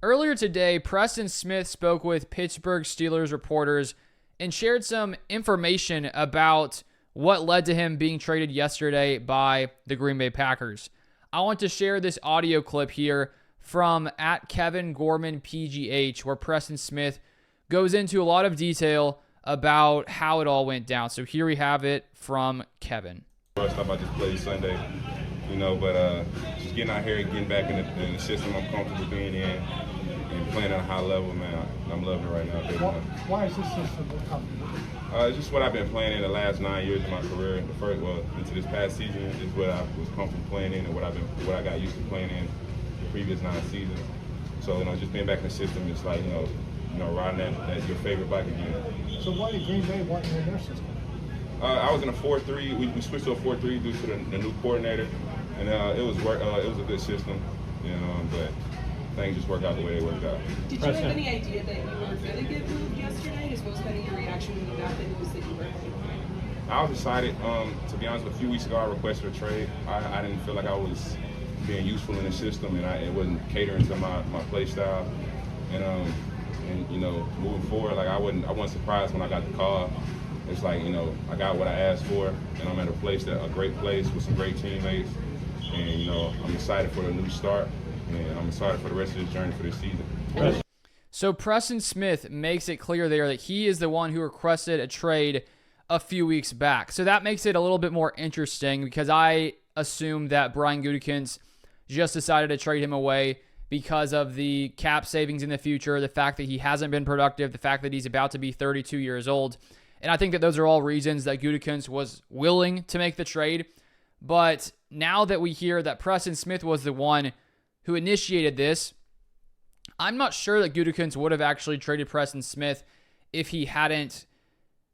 Earlier today, Preston Smith spoke with Pittsburgh Steelers reporters and shared some information about what led to him being traded yesterday by the Green Bay Packers. I want to share this audio clip here from @KevinGormanPGH, where Preston Smith goes into a lot of detail about how it all went down. So here we have it from Kevin. First off, I just played Sunday, but just getting out here and getting back in the system I'm comfortable being in and playing at a high level, man. I'm loving it right now. Why is this system comfortable? It's just what I've been playing in the last 9 years of my career. Into this past season is what I was comfortable playing in and what I got used to playing in the previous 9 seasons. So, just being back in the system is like, riding that your favorite bike again. So why did Green Bay want you in their system? I was in a 4-3. We switched to a 4-3 due to the new coordinator, and it was a good system, but things just worked out the way they worked out. Did you have any idea that you were going to get moved yesterday? Is most kind of your reaction when you got the news that you were? I was excited. To be honest, a few weeks ago I requested a trade. I didn't feel like I was being useful in the system, and it wasn't catering to my play style. And moving forward, like I wasn't surprised when I got the call. It's like, I got what I asked for, and I'm at a great place with some great teammates, and I'm excited for the new start, and I'm excited for the rest of this journey for this season. So Preston Smith makes it clear there that he is the one who requested a trade a few weeks back. So that makes it a little bit more interesting, because I assumed that Brian Gutekunst just decided to trade him away because of the cap savings in the future, the fact that he hasn't been productive, the fact that he's about to be 32 years old. And I think that those are all reasons that Gutekunst was willing to make the trade. But now that we hear that Preston Smith was the one who initiated this, I'm not sure that Gutekunst would have actually traded Preston Smith if he hadn't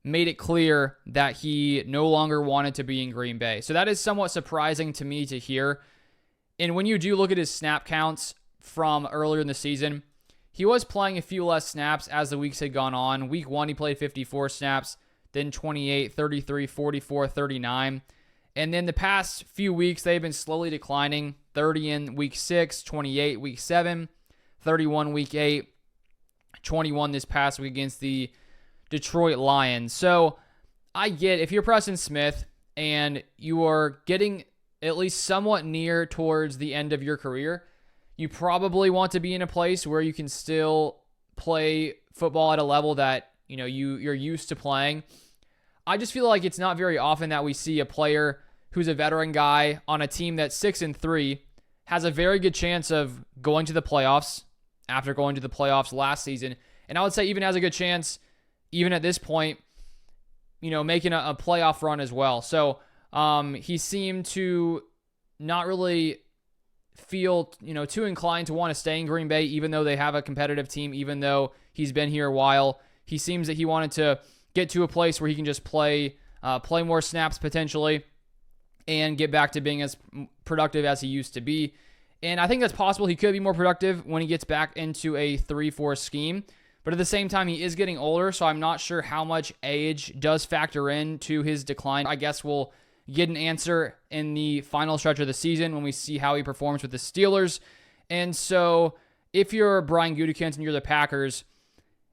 made it clear that he no longer wanted to be in Green Bay. So that is somewhat surprising to me to hear. And when you do look at his snap counts from earlier in the season, he was playing a few less snaps as the weeks had gone on. Week 1, he played 54 snaps, then 28, 33, 44, 39. And then the past few weeks, they've been slowly declining. 30 in week 6, 28 week 7, 31 week 8, 21 this past week against the Detroit Lions. So I get, if you're Preston Smith and you are getting at least somewhat near towards the end of your career, you probably want to be in a place where you can still play football at a level that you're used to playing. I just feel like it's not very often that we see a player who's a veteran guy on a team that's 6-3 has a very good chance of going to the playoffs after going to the playoffs last season. And I would say even has a good chance, even at this point, making a playoff run as well. So he seemed to not really feel too inclined to want to stay in Green Bay, even though they have a competitive team, even though he's been here a while. He seems that he wanted to get to a place where he can just play more snaps potentially and get back to being as productive as he used to be. And I think that's possible. He could be more productive when he gets back into a 3-4 scheme. But at the same time, he is getting older, so I'm not sure how much age does factor into his decline. I guess we'll get an answer in the final stretch of the season when we see how he performs with the Steelers. And so if you're Brian Gutekunst and you're the Packers,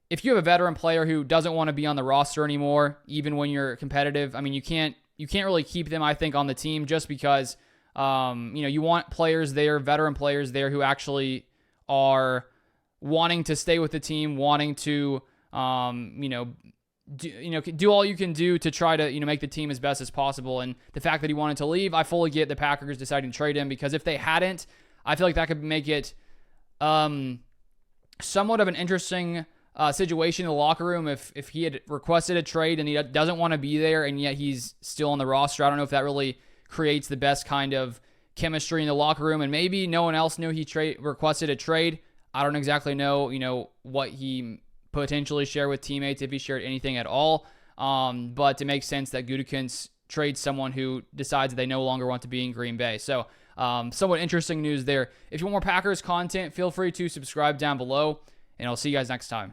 if you have a veteran player who doesn't want to be on the roster anymore, even when you're competitive, I mean, you can't really keep them, I think, on the team just because, you want players there, veteran players there who actually are wanting to stay with the team, wanting to, do all you can do to try to, make the team as best as possible. And the fact that he wanted to leave, I fully get the Packers deciding to trade him, because if they hadn't, I feel like that could make it somewhat of an interesting situation in the locker room if he had requested a trade and he doesn't want to be there and yet he's still on the roster. I don't know if that really creates the best kind of chemistry in the locker room, and maybe no one else knew he requested a trade. I don't exactly know, what he potentially shared with teammates, if he shared anything at all. But it makes sense that Gutekunst trades someone who decides that they no longer want to be in Green Bay. So somewhat interesting news there. If you want more Packers content, feel free to subscribe down below, and I'll see you guys next time.